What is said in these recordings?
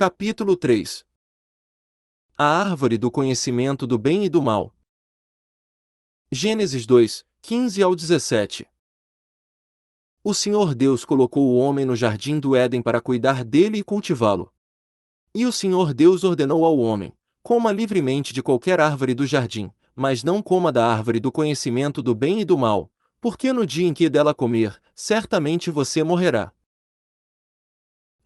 Capítulo 3. A árvore do conhecimento do bem e do mal. Gênesis 2, 15 ao 17. O Senhor Deus colocou o homem no jardim do Éden para cuidar dele e cultivá-lo. E o Senhor Deus ordenou ao homem: coma livremente de qualquer árvore do jardim, mas não coma da árvore do conhecimento do bem e do mal, porque no dia em que dela comer, certamente você morrerá.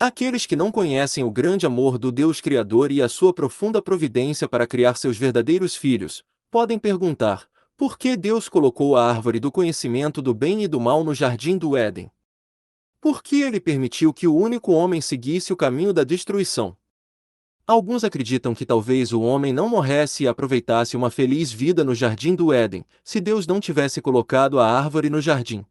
Aqueles que não conhecem o grande amor do Deus Criador e a sua profunda providência para criar seus verdadeiros filhos, podem perguntar: por que Deus colocou a árvore do conhecimento do bem e do mal no jardim do Éden? Por que ele permitiu que o único homem seguisse o caminho da destruição? Alguns acreditam que talvez o homem não morresse e aproveitasse uma feliz vida no jardim do Éden, se Deus não tivesse colocado a árvore no jardim.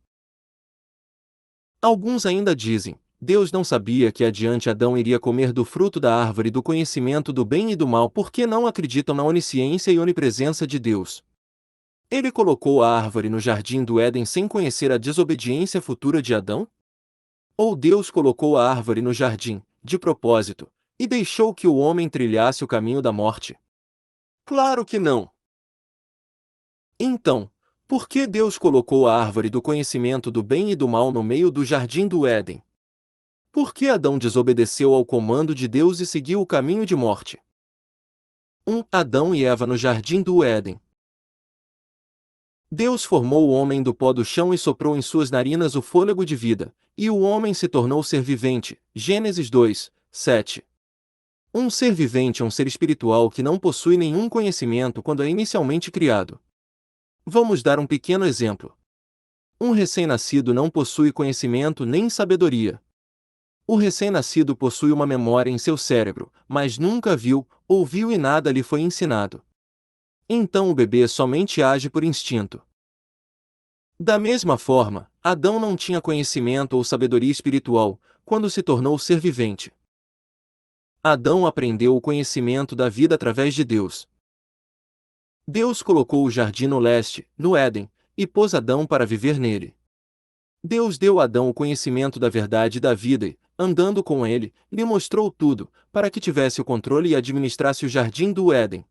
Alguns ainda dizem: Deus não sabia que adiante Adão iria comer do fruto da árvore do conhecimento do bem e do mal porque não acreditam na onisciência e onipresença de Deus. Ele colocou a árvore no jardim do Éden sem conhecer a desobediência futura de Adão? Ou Deus colocou a árvore no jardim, de propósito, e deixou que o homem trilhasse o caminho da morte? Claro que não! Então, por que Deus colocou a árvore do conhecimento do bem e do mal no meio do jardim do Éden? Por que Adão desobedeceu ao comando de Deus e seguiu o caminho de morte? 1. Adão e Eva no jardim do Éden. Deus formou o homem do pó do chão e soprou em suas narinas o fôlego de vida, e o homem se tornou ser vivente. Gênesis 2, 7. Um ser vivente é um ser espiritual que não possui nenhum conhecimento quando é inicialmente criado. Vamos dar um pequeno exemplo. Um recém-nascido não possui conhecimento nem sabedoria. O recém-nascido possui uma memória em seu cérebro, mas nunca viu, ouviu e nada lhe foi ensinado. Então o bebê somente age por instinto. Da mesma forma, Adão não tinha conhecimento ou sabedoria espiritual quando se tornou ser vivente. Adão aprendeu o conhecimento da vida através de Deus. Deus colocou o jardim no leste, no Éden, e pôs Adão para viver nele. Deus deu a Adão o conhecimento da verdade e da vida e, andando com ele, lhe mostrou tudo, para que tivesse o controle e administrasse o jardim do Éden.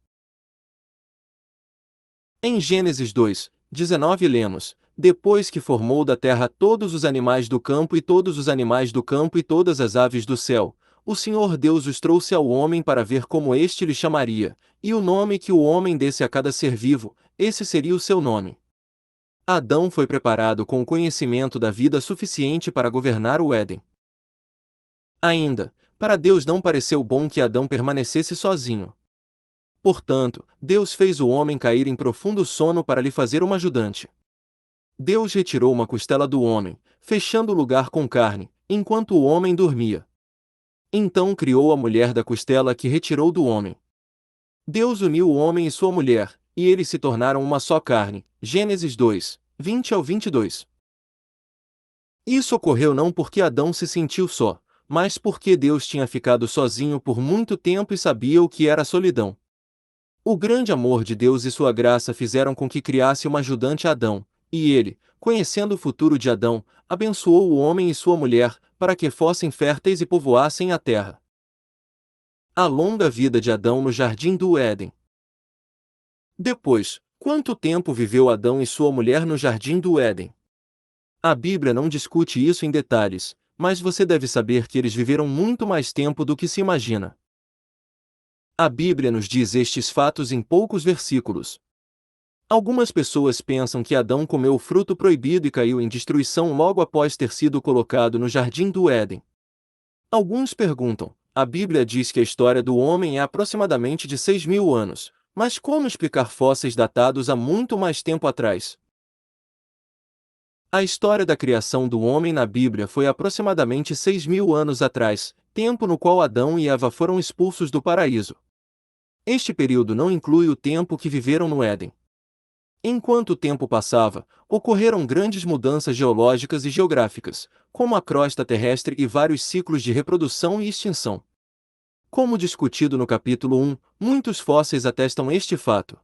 Em Gênesis 2, 19 lemos: depois que formou da terra todos os animais do campo e todos os animais do campo e todas as aves do céu, o Senhor Deus os trouxe ao homem para ver como este lhe chamaria, e o nome que o homem desse a cada ser vivo, esse seria o seu nome. Adão foi preparado com o conhecimento da vida suficiente para governar o Éden. Ainda, para Deus não pareceu bom que Adão permanecesse sozinho. Portanto, Deus fez o homem cair em profundo sono para lhe fazer uma ajudante. Deus retirou uma costela do homem, fechando o lugar com carne, enquanto o homem dormia. Então criou a mulher da costela que retirou do homem. Deus uniu o homem e sua mulher, e eles se tornaram uma só carne. Gênesis 2, 20 ao 22. Isso ocorreu não porque Adão se sentiu só, mas porque Deus tinha ficado sozinho por muito tempo e sabia o que era a solidão. O grande amor de Deus e sua graça fizeram com que criasse uma ajudante a Adão, e ele, conhecendo o futuro de Adão, abençoou o homem e sua mulher, para que fossem férteis e povoassem a terra. A longa vida de Adão no jardim do Éden. Depois, quanto tempo viveu Adão e sua mulher no jardim do Éden? A Bíblia não discute isso em detalhes, mas você deve saber que eles viveram muito mais tempo do que se imagina. A Bíblia nos diz estes fatos em poucos versículos. Algumas pessoas pensam que Adão comeu o fruto proibido e caiu em destruição logo após ter sido colocado no jardim do Éden. Alguns perguntam: a Bíblia diz que a história do homem é aproximadamente de 6.000 anos, mas como explicar fósseis datados há muito mais tempo atrás? A história da criação do homem na Bíblia foi aproximadamente 6.000 anos atrás, tempo no qual Adão e Eva foram expulsos do paraíso. Este período não inclui o tempo que viveram no Éden. Enquanto o tempo passava, ocorreram grandes mudanças geológicas e geográficas, como a crosta terrestre e vários ciclos de reprodução e extinção. Como discutido no capítulo 1, muitos fósseis atestam este fato.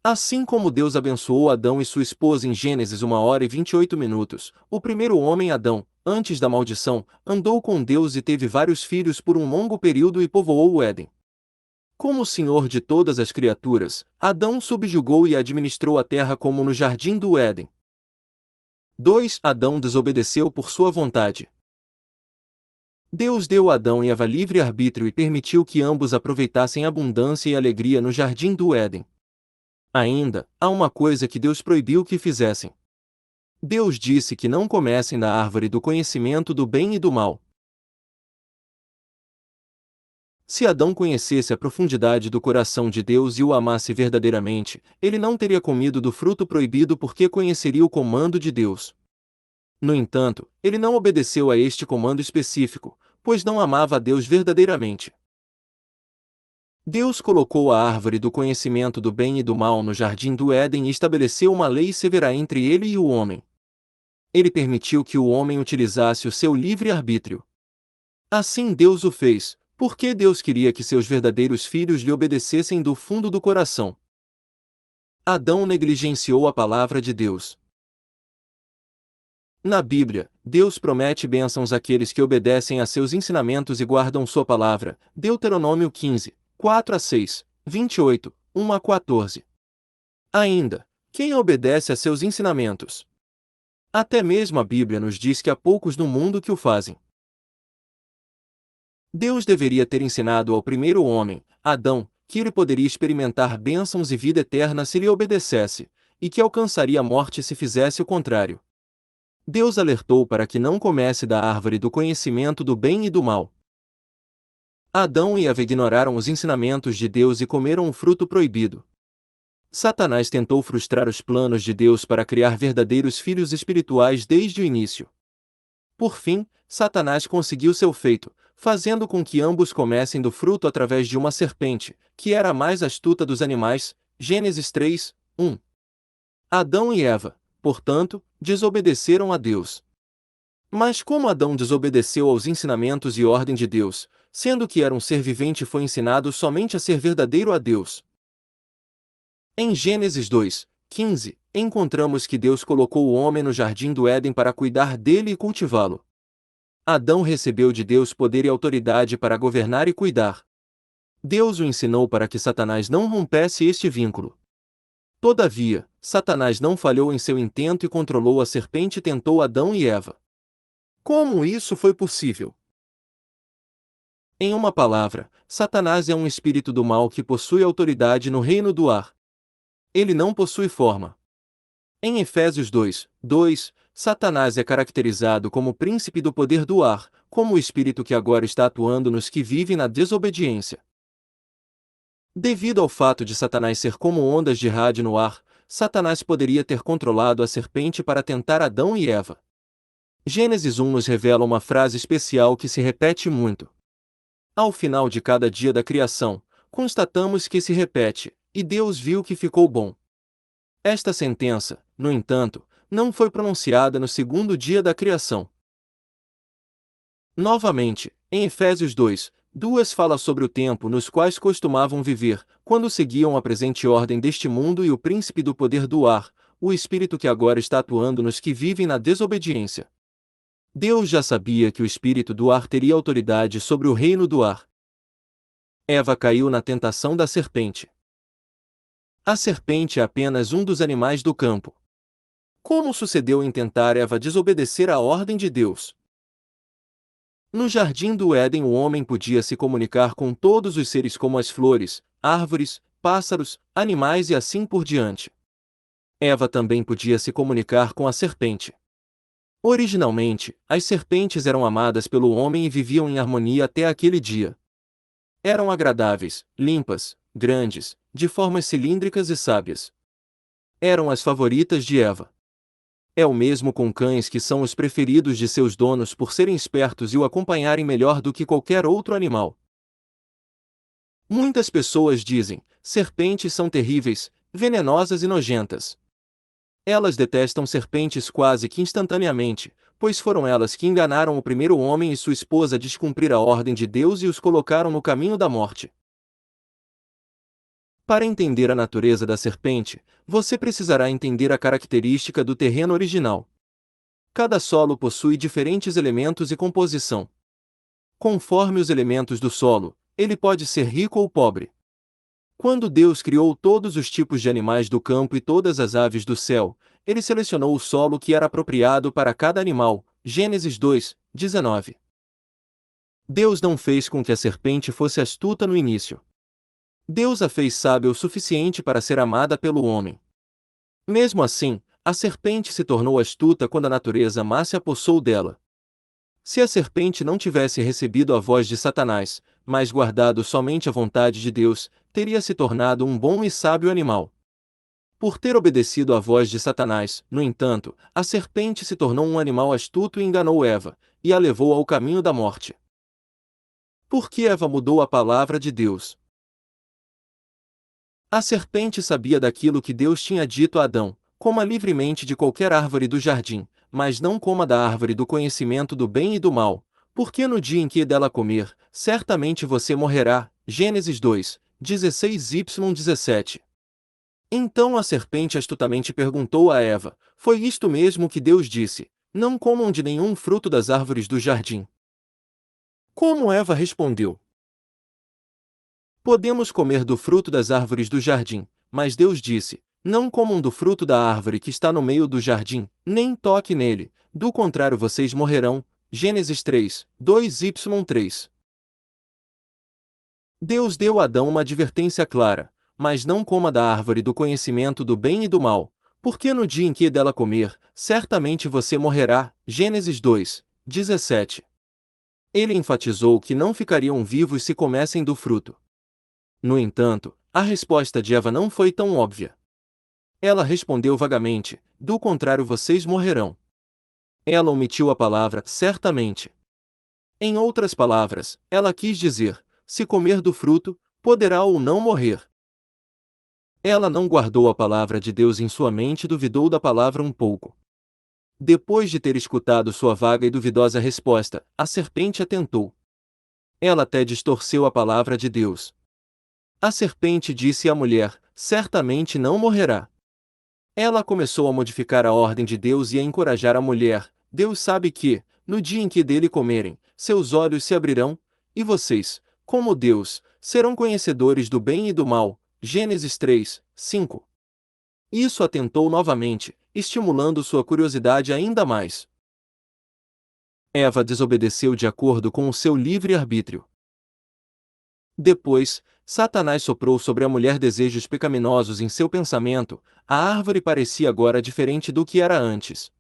Assim como Deus abençoou Adão e sua esposa em Gênesis 1h28, o primeiro homem Adão, antes da maldição, andou com Deus e teve vários filhos por um longo período e povoou o Éden. Como o Senhor de todas as criaturas, Adão subjugou e administrou a terra como no jardim do Éden. 2. Adão desobedeceu por sua vontade. Deus deu a Adão e Eva livre-arbítrio e permitiu que ambos aproveitassem abundância e alegria no jardim do Éden. Ainda, há uma coisa que Deus proibiu que fizessem. Deus disse que não comessem da árvore do conhecimento do bem e do mal. Se Adão conhecesse a profundidade do coração de Deus e o amasse verdadeiramente, ele não teria comido do fruto proibido porque conheceria o comando de Deus. No entanto, ele não obedeceu a este comando específico, pois não amava a Deus verdadeiramente. Deus colocou a árvore do conhecimento do bem e do mal no jardim do Éden e estabeleceu uma lei severa entre ele e o homem. Ele permitiu que o homem utilizasse o seu livre-arbítrio. Assim Deus o fez, porque Deus queria que seus verdadeiros filhos lhe obedecessem do fundo do coração. Adão negligenciou a palavra de Deus. Na Bíblia, Deus promete bênçãos àqueles que obedecem a seus ensinamentos e guardam sua palavra. Deuteronômio 15, 4-6, 28, 1-14. Ainda, quem obedece a seus ensinamentos? Até mesmo a Bíblia nos diz que há poucos no mundo que o fazem. Deus deveria ter ensinado ao primeiro homem, Adão, que ele poderia experimentar bênçãos e vida eterna se lhe obedecesse, e que alcançaria a morte se fizesse o contrário. Deus alertou para que não comesse da árvore do conhecimento do bem e do mal. Adão e Eva ignoraram os ensinamentos de Deus e comeram o fruto proibido. Satanás tentou frustrar os planos de Deus para criar verdadeiros filhos espirituais desde o início. Por fim, Satanás conseguiu seu feito, fazendo com que ambos comessem do fruto através de uma serpente, que era a mais astuta dos animais. Gênesis 3, 1. Adão e Eva, portanto, desobedeceram a Deus. Mas como Adão desobedeceu aos ensinamentos e ordem de Deus, sendo que era um ser vivente e foi ensinado somente a ser verdadeiro a Deus? Em Gênesis 2, 15, encontramos que Deus colocou o homem no jardim do Éden para cuidar dele e cultivá-lo. Adão recebeu de Deus poder e autoridade para governar e cuidar. Deus o ensinou para que Satanás não rompesse este vínculo. Todavia, Satanás não falhou em seu intento e controlou a serpente e tentou Adão e Eva. Como isso foi possível? Em uma palavra, Satanás é um espírito do mal que possui autoridade no reino do ar. Ele não possui forma. Em Efésios 2, 2, Satanás é caracterizado como príncipe do poder do ar, como o espírito que agora está atuando nos que vivem na desobediência. Devido ao fato de Satanás ser como ondas de rádio no ar, Satanás poderia ter controlado a serpente para tentar Adão e Eva. Gênesis 1 nos revela uma frase especial que se repete muito. Ao final de cada dia da criação, constatamos que se repete, e Deus viu que ficou bom. Esta sentença, no entanto, não foi pronunciada no segundo dia da criação. Novamente, em Efésios 2, 2 fala sobre o tempo nos quais costumavam viver, quando seguiam a presente ordem deste mundo e o príncipe do poder do ar, o espírito que agora está atuando nos que vivem na desobediência. Deus já sabia que o espírito do ar teria autoridade sobre o reino do ar. Eva caiu na tentação da serpente. A serpente é apenas um dos animais do campo. Como sucedeu em tentar Eva desobedecer à ordem de Deus? No jardim do Éden o homem podia se comunicar com todos os seres como as flores, árvores, pássaros, animais e assim por diante. Eva também podia se comunicar com a serpente. Originalmente, as serpentes eram amadas pelo homem e viviam em harmonia até aquele dia. Eram agradáveis, limpas, grandes, de formas cilíndricas e sábias. Eram as favoritas de Eva. É o mesmo com cães que são os preferidos de seus donos por serem espertos e o acompanharem melhor do que qualquer outro animal. Muitas pessoas dizem: serpentes são terríveis, venenosas e nojentas. Elas detestam serpentes quase que instantaneamente, pois foram elas que enganaram o primeiro homem e sua esposa a descumprir a ordem de Deus e os colocaram no caminho da morte. Para entender a natureza da serpente, você precisará entender a característica do terreno original. Cada solo possui diferentes elementos e composição. Conforme os elementos do solo, ele pode ser rico ou pobre. Quando Deus criou todos os tipos de animais do campo e todas as aves do céu, ele selecionou o solo que era apropriado para cada animal. Gênesis 2, 19. Deus não fez com que a serpente fosse astuta no início. Deus a fez sábia o suficiente para ser amada pelo homem. Mesmo assim, a serpente se tornou astuta quando a natureza má se apossou dela. Se a serpente não tivesse recebido a voz de Satanás, mas guardado somente a vontade de Deus, teria se tornado um bom e sábio animal. Por ter obedecido à voz de Satanás, no entanto, a serpente se tornou um animal astuto e enganou Eva, e a levou ao caminho da morte. Por que Eva mudou a palavra de Deus? A serpente sabia daquilo que Deus tinha dito a Adão: coma livremente de qualquer árvore do jardim, mas não coma da árvore do conhecimento do bem e do mal, porque no dia em que dela comer, certamente você morrerá. Gênesis 2, 16y17. Então a serpente astutamente perguntou a Eva: foi isto mesmo que Deus disse: não comam de nenhum fruto das árvores do jardim? Como Eva respondeu: podemos comer do fruto das árvores do jardim, mas Deus disse: não comam do fruto da árvore que está no meio do jardim, nem toque nele, do contrário vocês morrerão. Gênesis 3, 2y3. Deus deu a Adão uma advertência clara: mas não coma da árvore do conhecimento do bem e do mal, porque no dia em que dela comer, certamente você morrerá. Gênesis 2, 17. Ele enfatizou que não ficariam vivos se comessem do fruto. No entanto, a resposta de Eva não foi tão óbvia. Ela respondeu vagamente: do contrário vocês morrerão. Ela omitiu a palavra certamente. Em outras palavras, ela quis dizer: se comer do fruto, poderá ou não morrer. Ela não guardou a palavra de Deus em sua mente e duvidou da palavra um pouco. Depois de ter escutado sua vaga e duvidosa resposta, a serpente a tentou. Ela até distorceu a palavra de Deus. A serpente disse à mulher: certamente não morrerá. Ela começou a modificar a ordem de Deus e a encorajar a mulher: Deus sabe que, no dia em que dele comerem, seus olhos se abrirão, e vocês, como Deus, serão conhecedores do bem e do mal. Gênesis 3, 5. Isso a tentou novamente, estimulando sua curiosidade ainda mais. Eva desobedeceu de acordo com o seu livre-arbítrio. Depois, Satanás soprou sobre a mulher desejos pecaminosos em seu pensamento. A árvore parecia agora diferente do que era antes.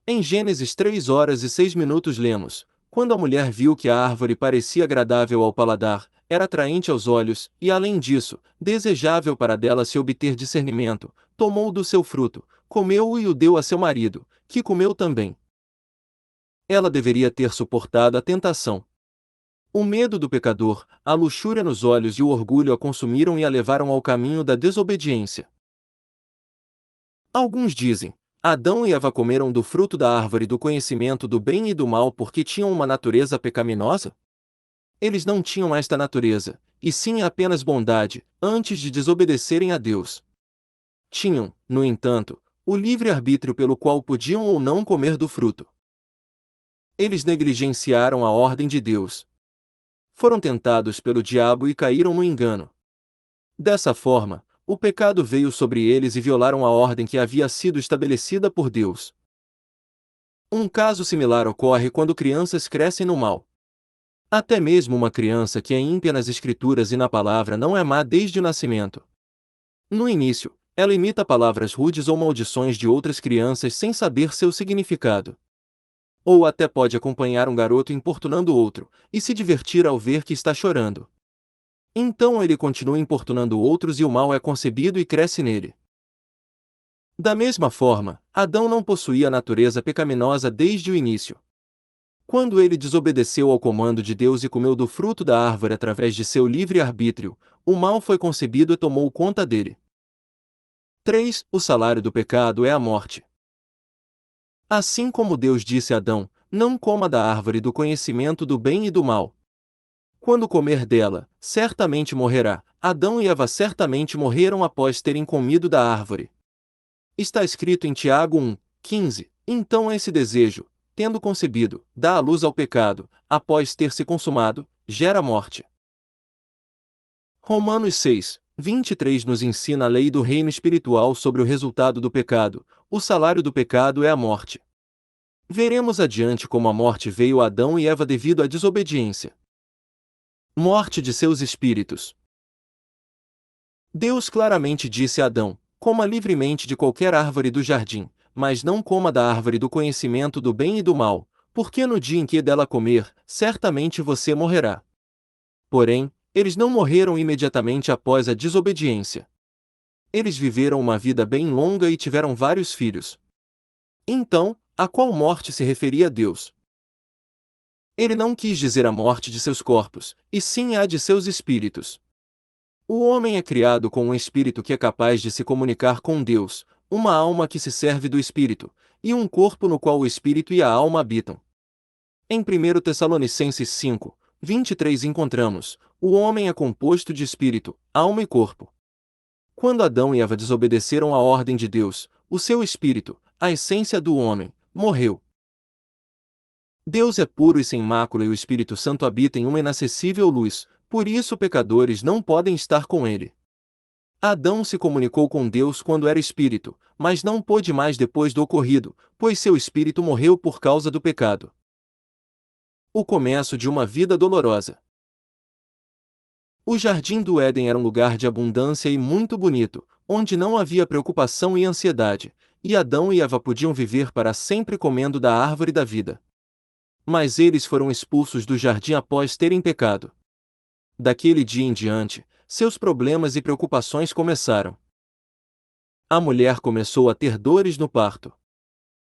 Em Gênesis 3h06 lemos: quando a mulher viu que a árvore parecia agradável ao paladar, era atraente aos olhos, e além disso, desejável para dela se obter discernimento, tomou do seu fruto, comeu-o e o deu a seu marido, que comeu também. Ela deveria ter suportado a tentação. O medo do pecador, a luxúria nos olhos e o orgulho a consumiram e a levaram ao caminho da desobediência. Alguns dizem: Adão e Eva comeram do fruto da árvore do conhecimento do bem e do mal porque tinham uma natureza pecaminosa? Eles não tinham esta natureza, e sim apenas bondade, antes de desobedecerem a Deus. Tinham, no entanto, o livre-arbítrio pelo qual podiam ou não comer do fruto. Eles negligenciaram a ordem de Deus. Foram tentados pelo diabo e caíram no engano. Dessa forma, o pecado veio sobre eles e violaram a ordem que havia sido estabelecida por Deus. Um caso similar ocorre quando crianças crescem no mal. Até mesmo uma criança que é ímpia nas escrituras e na palavra não é má desde o nascimento. No início, ela imita palavras rudes ou maldições de outras crianças sem saber seu significado. Ou até pode acompanhar um garoto importunando outro, e se divertir ao ver que está chorando. Então ele continua importunando outros e o mal é concebido e cresce nele. Da mesma forma, Adão não possuía a natureza pecaminosa desde o início. Quando ele desobedeceu ao comando de Deus e comeu do fruto da árvore através de seu livre-arbítrio, o mal foi concebido e tomou conta dele. 3. O salário do pecado é a morte. Assim como Deus disse a Adão: não coma da árvore do conhecimento do bem e do mal. Quando comer dela, certamente morrerá. Adão e Eva certamente morreram após terem comido da árvore. Está escrito em Tiago 1:15, então esse desejo, tendo concebido, dá à luz ao pecado, após ter se consumado, gera morte. Romanos 6:23 nos ensina a lei do reino espiritual sobre o resultado do pecado: o salário do pecado é a morte. Veremos adiante como a morte veio a Adão e Eva devido à desobediência. Morte de seus espíritos. Deus claramente disse a Adão: coma livremente de qualquer árvore do jardim, mas não coma da árvore do conhecimento do bem e do mal, porque no dia em que dela comer, certamente você morrerá. Porém, eles não morreram imediatamente após a desobediência. Eles viveram uma vida bem longa e tiveram vários filhos. Então, a qual morte se referia Deus? Ele não quis dizer a morte de seus corpos, e sim a de seus espíritos. O homem é criado com um espírito que é capaz de se comunicar com Deus, uma alma que se serve do espírito, e um corpo no qual o espírito e a alma habitam. Em 1 Tessalonicenses 5:23 encontramos: o homem é composto de espírito, alma e corpo. Quando Adão e Eva desobedeceram à ordem de Deus, o seu espírito, a essência do homem, morreu. Deus é puro e sem mácula e o Espírito Santo habita em uma inacessível luz, por isso pecadores não podem estar com ele. Adão se comunicou com Deus quando era espírito, mas não pôde mais depois do ocorrido, pois seu espírito morreu por causa do pecado. O começo de uma vida dolorosa. O jardim do Éden era um lugar de abundância e muito bonito, onde não havia preocupação e ansiedade, e Adão e Eva podiam viver para sempre comendo da árvore da vida. Mas eles foram expulsos do jardim após terem pecado. Daquele dia em diante, seus problemas e preocupações começaram. A mulher começou a ter dores no parto.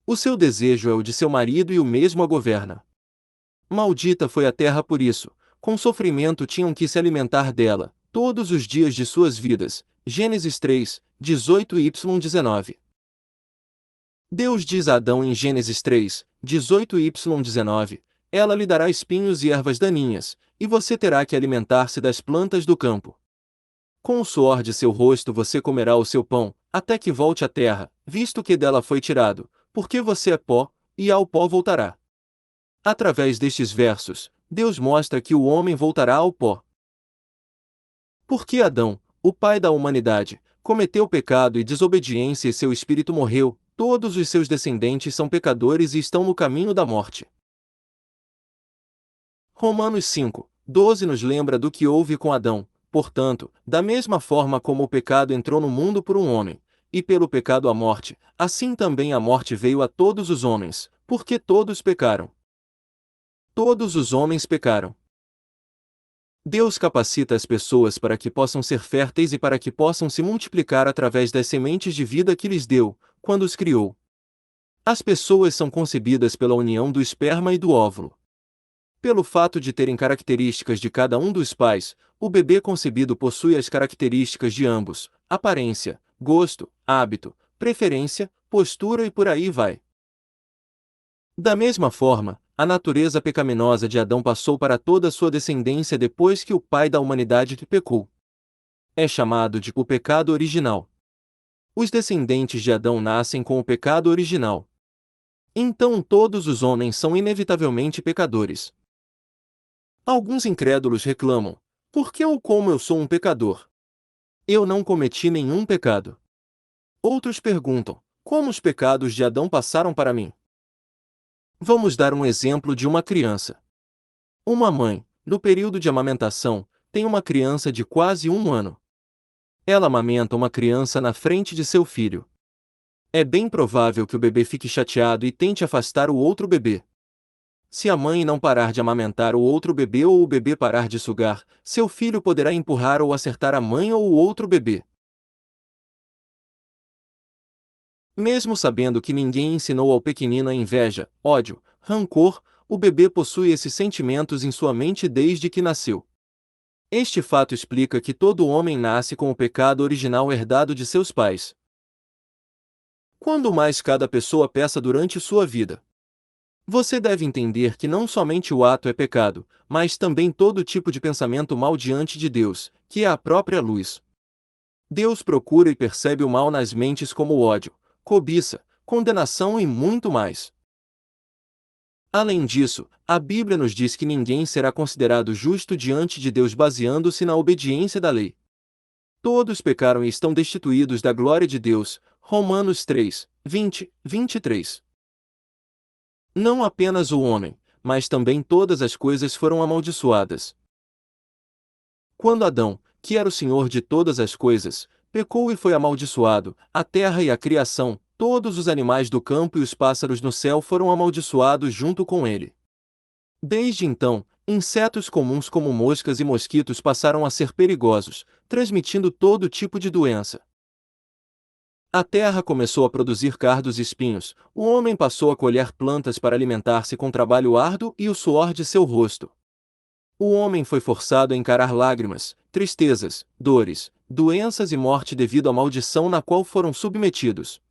O seu desejo é o de seu marido e o mesmo a governa. Maldita foi a terra por isso, com sofrimento tinham que se alimentar dela, todos os dias de suas vidas. Gênesis 3:18-19. Deus diz a Adão em Gênesis 3:18-19, ela lhe dará espinhos e ervas daninhas, e você terá que alimentar-se das plantas do campo. Com o suor de seu rosto você comerá o seu pão, até que volte à terra, visto que dela foi tirado, porque você é pó, e ao pó voltará. Através destes versos, Deus mostra que o homem voltará ao pó. Porque Adão, o pai da humanidade, cometeu pecado e desobediência e seu espírito morreu, todos os seus descendentes são pecadores e estão no caminho da morte. Romanos 5:12 nos lembra do que houve com Adão. Portanto, da mesma forma como o pecado entrou no mundo por um homem, e pelo pecado a morte, assim também a morte veio a todos os homens, porque todos pecaram. Todos os homens pecaram. Deus capacita as pessoas para que possam ser férteis e para que possam se multiplicar através das sementes de vida que lhes deu, quando os criou. As pessoas são concebidas pela união do esperma e do óvulo. Pelo fato de terem características de cada um dos pais, o bebê concebido possui as características de ambos: aparência, gosto, hábito, preferência, postura e por aí vai. Da mesma forma, a natureza pecaminosa de Adão passou para toda a sua descendência depois que o pai da humanidade pecou. É chamado de o pecado original. Os descendentes de Adão nascem com o pecado original. Então todos os homens são inevitavelmente pecadores. Alguns incrédulos reclamam: por que ou como eu sou um pecador? Eu não cometi nenhum pecado. Outros perguntam: como os pecados de Adão passaram para mim? Vamos dar um exemplo de uma criança. Uma mãe, no período de amamentação, tem uma criança de quase 1 ano. Ela amamenta uma criança na frente de seu filho. É bem provável que o bebê fique chateado e tente afastar o outro bebê. Se a mãe não parar de amamentar o outro bebê ou o bebê parar de sugar, seu filho poderá empurrar ou acertar a mãe ou o outro bebê. Mesmo sabendo que ninguém ensinou ao pequenino a inveja, ódio, rancor, o bebê possui esses sentimentos em sua mente desde que nasceu. Este fato explica que todo homem nasce com o pecado original herdado de seus pais. Quando mais cada pessoa peca durante sua vida? Você deve entender que não somente o ato é pecado, mas também todo tipo de pensamento mau diante de Deus, que é a própria luz. Deus procura e percebe o mal nas mentes como ódio, cobiça, condenação e muito mais. Além disso, a Bíblia nos diz que ninguém será considerado justo diante de Deus baseando-se na obediência da lei. Todos pecaram e estão destituídos da glória de Deus. Romanos 3, 20, 23. Não apenas o homem, mas também todas as coisas foram amaldiçoadas. Quando Adão, que era o Senhor de todas as coisas, pecou e foi amaldiçoado, a terra e a criação, todos os animais do campo e os pássaros no céu foram amaldiçoados junto com ele. Desde então, insetos comuns como moscas e mosquitos passaram a ser perigosos, transmitindo todo tipo de doença. A terra começou a produzir cardos e espinhos, o homem passou a colher plantas para alimentar-se com trabalho árduo e o suor de seu rosto. O homem foi forçado a encarar lágrimas, tristezas, dores, doenças e morte devido à maldição na qual foram submetidos.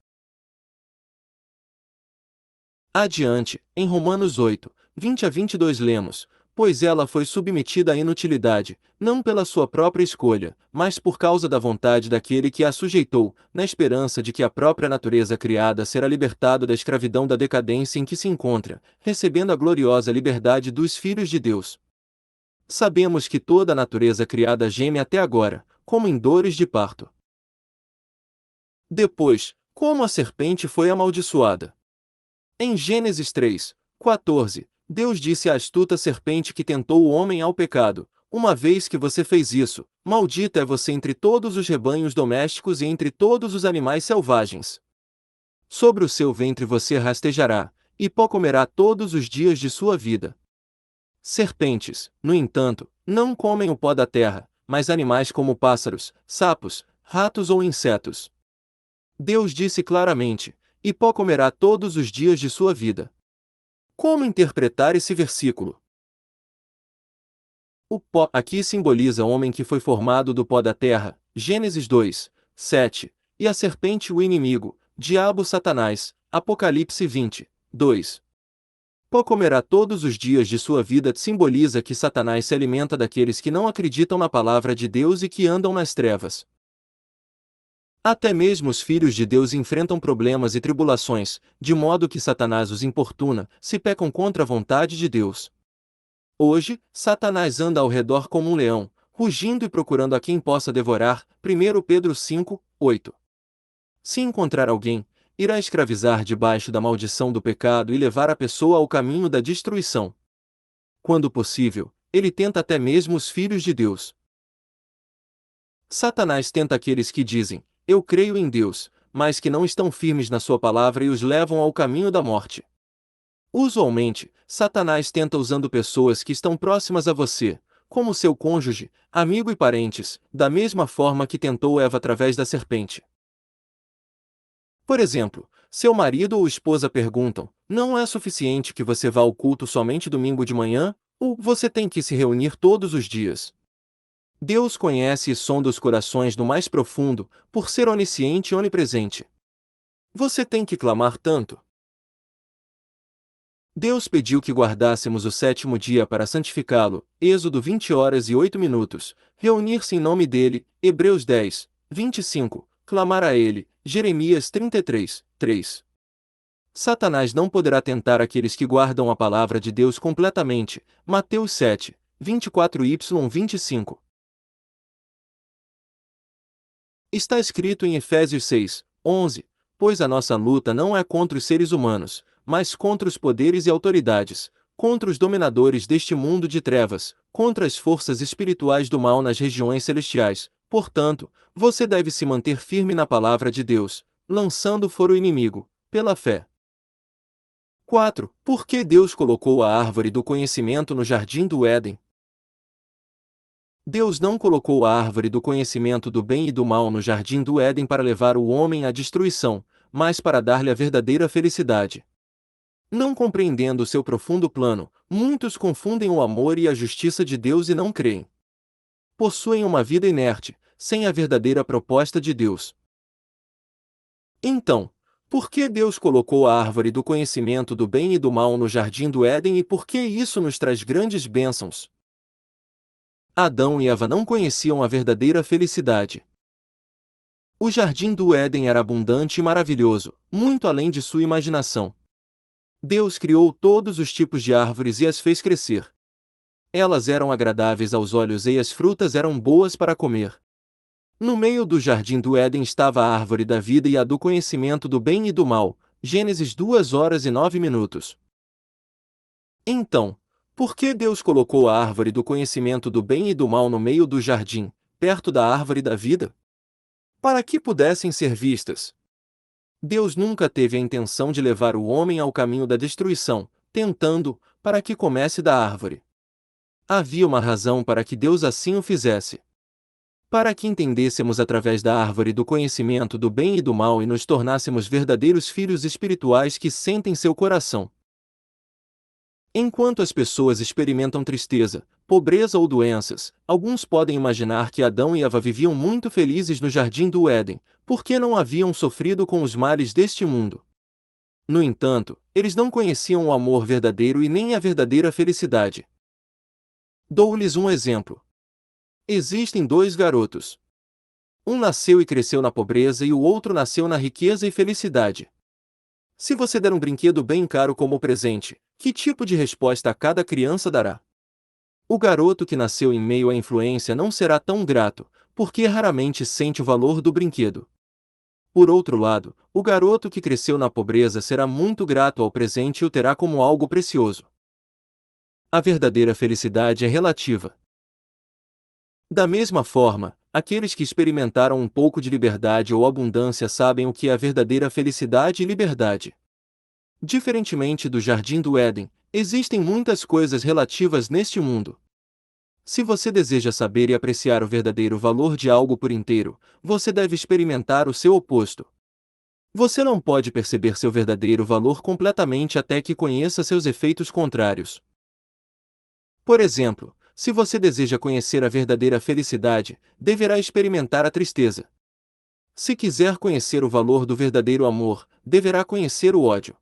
Adiante, em Romanos 8, 20 a 22 lemos: pois ela foi submetida à inutilidade, não pela sua própria escolha, mas por causa da vontade daquele que a sujeitou, na esperança de que a própria natureza criada será libertada da escravidão da decadência em que se encontra, recebendo a gloriosa liberdade dos filhos de Deus. Sabemos que toda a natureza criada geme até agora, como em dores de parto. Depois, como a serpente foi amaldiçoada. Em Gênesis 3, 14, Deus disse à astuta serpente que tentou o homem ao pecado: uma vez que você fez isso, maldita é você entre todos os rebanhos domésticos e entre todos os animais selvagens. Sobre o seu ventre você rastejará, e pó comerá todos os dias de sua vida. Serpentes, no entanto, não comem o pó da terra, mas animais como pássaros, sapos, ratos ou insetos. Deus disse claramente: e pó comerá todos os dias de sua vida. Como interpretar esse versículo? O pó aqui simboliza o homem que foi formado do pó da terra, Gênesis 2, 7, e a serpente o inimigo, diabo Satanás, Apocalipse 20, 2. Pó comerá todos os dias de sua vida simboliza que Satanás se alimenta daqueles que não acreditam na palavra de Deus e que andam nas trevas. Até mesmo os filhos de Deus enfrentam problemas e tribulações, de modo que Satanás os importuna, se pecam contra a vontade de Deus. Hoje, Satanás anda ao redor como um leão, rugindo e procurando a quem possa devorar. 1 Pedro 5, 8. Se encontrar alguém, irá escravizar debaixo da maldição do pecado e levar a pessoa ao caminho da destruição. Quando possível, ele tenta até mesmo os filhos de Deus. Satanás tenta aqueles que dizem: eu creio em Deus, mas que não estão firmes na sua palavra e os levam ao caminho da morte. Usualmente, Satanás tenta usando pessoas que estão próximas a você, como seu cônjuge, amigo e parentes, da mesma forma que tentou Eva através da serpente. Por exemplo, seu marido ou esposa perguntam: não é suficiente que você vá ao culto somente domingo de manhã? Ou você tem que se reunir todos os dias? Deus conhece e sonda os corações no mais profundo, por ser onisciente e onipresente. Você tem que clamar tanto. Deus pediu que guardássemos o sétimo dia para santificá-lo, Êxodo 20 horas e 8 minutos, reunir-se em nome dele, Hebreus 10, 25, clamar a ele, Jeremias 33, 3. Satanás não poderá tentar aqueles que guardam a palavra de Deus completamente, Mateus 7, 24y25. Está escrito em Efésios 6, 11, pois a nossa luta não é contra os seres humanos, mas contra os poderes e autoridades, contra os dominadores deste mundo de trevas, contra as forças espirituais do mal nas regiões celestiais. Portanto, você deve se manter firme na palavra de Deus, lançando fora o inimigo, pela fé. 4. Por que Deus colocou a árvore do conhecimento no jardim do Éden? Deus não colocou a árvore do conhecimento do bem e do mal no jardim do Éden para levar o homem à destruição, mas para dar-lhe a verdadeira felicidade. Não compreendendo seu profundo plano, muitos confundem o amor e a justiça de Deus e não creem. Possuem uma vida inerte, sem a verdadeira proposta de Deus. Então, Por que Deus colocou a árvore do conhecimento do bem e do mal no jardim do Éden e por que isso nos traz grandes bênçãos? Adão e Eva não conheciam a verdadeira felicidade. O jardim do Éden era abundante e maravilhoso, muito além de sua imaginação. Deus criou todos os tipos de árvores e as fez crescer. Elas eram agradáveis aos olhos e as frutas eram boas para comer. No meio do jardim do Éden estava a árvore da vida e a do conhecimento do bem e do mal. Gênesis 2 horas e 9 minutos. Então, por que Deus colocou a árvore do conhecimento do bem e do mal no meio do jardim, perto da árvore da vida? Para que pudessem ser vistas. Deus nunca teve a intenção de levar o homem ao caminho da destruição, tentando, para que comesse da árvore. Havia uma razão para que Deus assim o fizesse. Para que entendêssemos através da árvore do conhecimento do bem e do mal e nos tornássemos verdadeiros filhos espirituais que sentem seu coração. Enquanto as pessoas experimentam tristeza, pobreza ou doenças, alguns podem imaginar que Adão e Eva viviam muito felizes no jardim do Éden, porque não haviam sofrido com os males deste mundo. No entanto, eles não conheciam o amor verdadeiro e nem a verdadeira felicidade. Dou-lhes um exemplo. Existem dois garotos. Um nasceu e cresceu na pobreza e o outro nasceu na riqueza e felicidade. Se você der um brinquedo bem caro como presente, que tipo de resposta cada criança dará? O garoto que nasceu em meio à influência não será tão grato, porque raramente sente o valor do brinquedo. Por outro lado, o garoto que cresceu na pobreza será muito grato ao presente e o terá como algo precioso. A verdadeira felicidade é relativa. Da mesma forma, aqueles que experimentaram um pouco de liberdade ou abundância sabem o que é a verdadeira felicidade e liberdade. Diferentemente do jardim do Éden, existem muitas coisas relativas neste mundo. Se você deseja saber e apreciar o verdadeiro valor de algo por inteiro, você deve experimentar o seu oposto. Você não pode perceber seu verdadeiro valor completamente até que conheça seus efeitos contrários. Por exemplo, se você deseja conhecer a verdadeira felicidade, deverá experimentar a tristeza. Se quiser conhecer o valor do verdadeiro amor, deverá conhecer o ódio.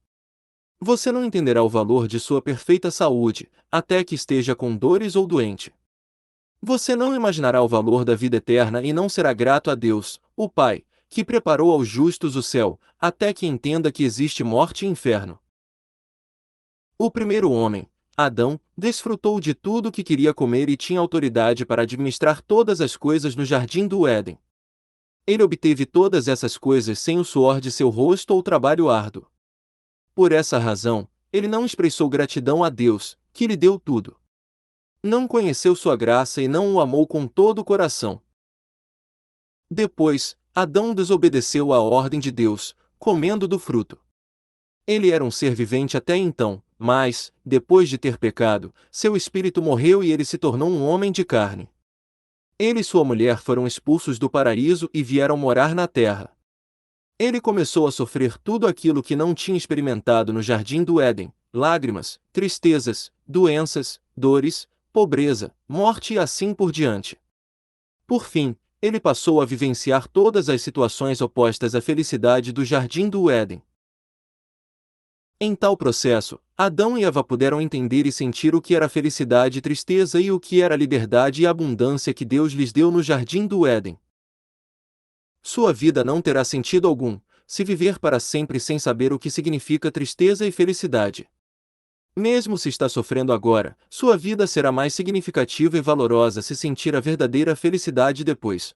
Você não entenderá o valor de sua perfeita saúde, até que esteja com dores ou doente. Você não imaginará o valor da vida eterna e não será grato a Deus, o Pai, que preparou aos justos o céu, até que entenda que existe morte e inferno. O primeiro homem, Adão, desfrutou de tudo o que queria comer e tinha autoridade para administrar todas as coisas no jardim do Éden. Ele obteve todas essas coisas sem o suor de seu rosto ou trabalho árduo. Por essa razão, ele não expressou gratidão a Deus, que lhe deu tudo. Não conheceu sua graça e não o amou com todo o coração. Depois, Adão desobedeceu à ordem de Deus, comendo do fruto. Ele era um ser vivente até então, mas, depois de ter pecado, seu espírito morreu e ele se tornou um homem de carne. Ele e sua mulher foram expulsos do paraíso e vieram morar na terra. Ele começou a sofrer tudo aquilo que não tinha experimentado no jardim do Éden: lágrimas, tristezas, doenças, dores, pobreza, morte e assim por diante. Por fim, ele passou a vivenciar todas as situações opostas à felicidade do jardim do Éden. Em tal processo, Adão e Eva puderam entender e sentir o que era felicidade e tristeza e o que era a liberdade e a abundância que Deus lhes deu no jardim do Éden. Sua vida não terá sentido algum, se viver para sempre sem saber o que significa tristeza e felicidade. Mesmo se está sofrendo agora, sua vida será mais significativa e valorosa se sentir a verdadeira felicidade depois.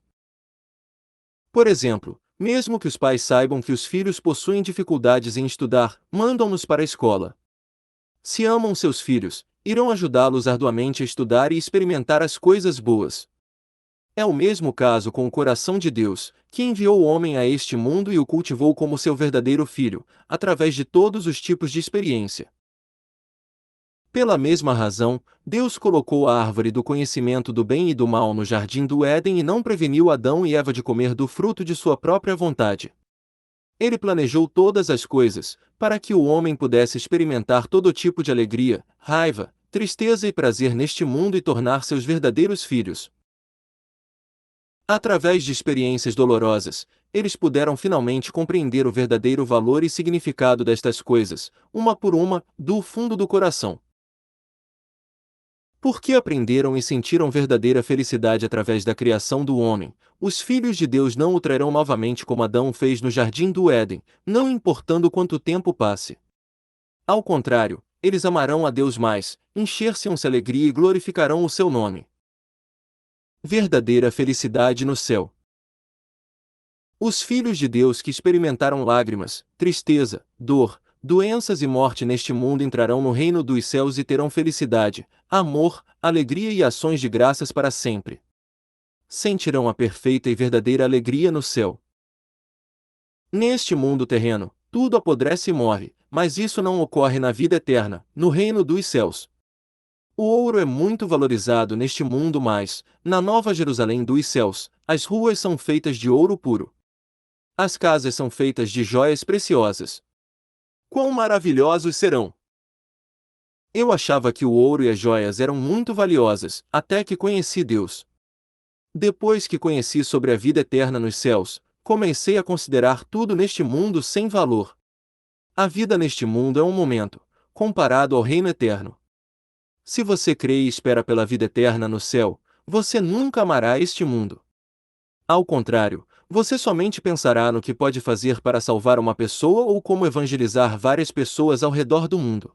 Por exemplo, mesmo que os pais saibam que os filhos possuem dificuldades em estudar, mandam-nos para a escola. Se amam seus filhos, irão ajudá-los arduamente a estudar e experimentar as coisas boas. É o mesmo caso com o coração de Deus, que enviou o homem a este mundo e o cultivou como seu verdadeiro filho, através de todos os tipos de experiência. Pela mesma razão, Deus colocou a árvore do conhecimento do bem e do mal no jardim do Éden e não preveniu Adão e Eva de comer do fruto de sua própria vontade. Ele planejou todas as coisas, para que o homem pudesse experimentar todo tipo de alegria, raiva, tristeza e prazer neste mundo e tornar seus verdadeiros filhos. Através de experiências dolorosas, eles puderam finalmente compreender o verdadeiro valor e significado destas coisas, uma por uma, do fundo do coração. Porque aprenderam e sentiram verdadeira felicidade através da criação do homem, os filhos de Deus não o trarão novamente como Adão fez no jardim do Éden, não importando quanto tempo passe. Ao contrário, eles amarão a Deus mais, encher-se-ão-se de alegria e glorificarão o seu nome. Verdadeira felicidade no céu. Os filhos de Deus que experimentaram lágrimas, tristeza, dor, doenças e morte neste mundo entrarão no reino dos céus e terão felicidade, amor, alegria e ações de graças para sempre. Sentirão a perfeita e verdadeira alegria no céu. Neste mundo terreno, tudo apodrece e morre, mas isso não ocorre na vida eterna, no reino dos céus. O ouro é muito valorizado neste mundo, mas, na Nova Jerusalém dos céus, as ruas são feitas de ouro puro. As casas são feitas de joias preciosas. Quão maravilhosos serão! Eu achava que o ouro e as joias eram muito valiosas, até que conheci Deus. Depois que conheci sobre a vida eterna nos céus, comecei a considerar tudo neste mundo sem valor. A vida neste mundo é um momento, comparado ao reino eterno. Se você crê e espera pela vida eterna no céu, você nunca amará este mundo. Ao contrário, você somente pensará no que pode fazer para salvar uma pessoa ou como evangelizar várias pessoas ao redor do mundo.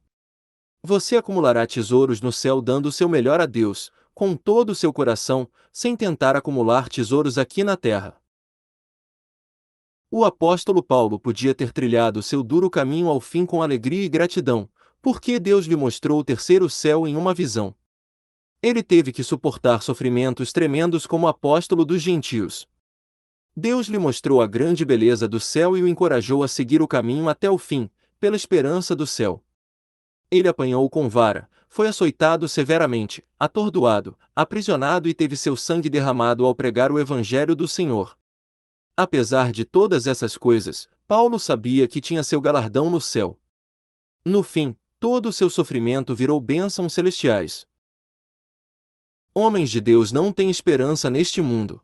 Você acumulará tesouros no céu dando o seu melhor a Deus, com todo o seu coração, sem tentar acumular tesouros aqui na terra. O apóstolo Paulo podia ter trilhado seu duro caminho ao fim com alegria e gratidão, porque Deus lhe mostrou o terceiro céu em uma visão. Ele teve que suportar sofrimentos tremendos como apóstolo dos gentios. Deus lhe mostrou a grande beleza do céu e o encorajou a seguir o caminho até o fim, pela esperança do céu. Ele apanhou com vara, foi açoitado severamente, atordoado, aprisionado e teve seu sangue derramado ao pregar o evangelho do Senhor. Apesar de todas essas coisas, Paulo sabia que tinha seu galardão no céu. No fim, todo o seu sofrimento virou bênçãos celestiais. Homens de Deus não têm esperança neste mundo.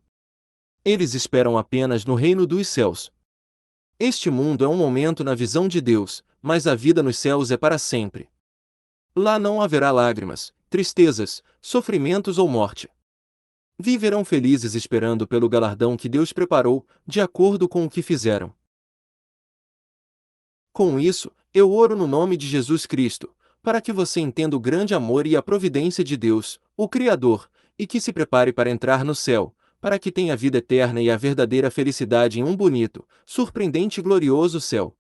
Eles esperam apenas no reino dos céus. Este mundo é um momento na visão de Deus, mas a vida nos céus é para sempre. Lá não haverá lágrimas, tristezas, sofrimentos ou morte. Viverão felizes esperando pelo galardão que Deus preparou, de acordo com o que fizeram. Com isso, eu oro no nome de Jesus Cristo, para que você entenda o grande amor e a providência de Deus, o Criador, e que se prepare para entrar no céu, para que tenha a vida eterna e a verdadeira felicidade em um bonito, surpreendente e glorioso céu.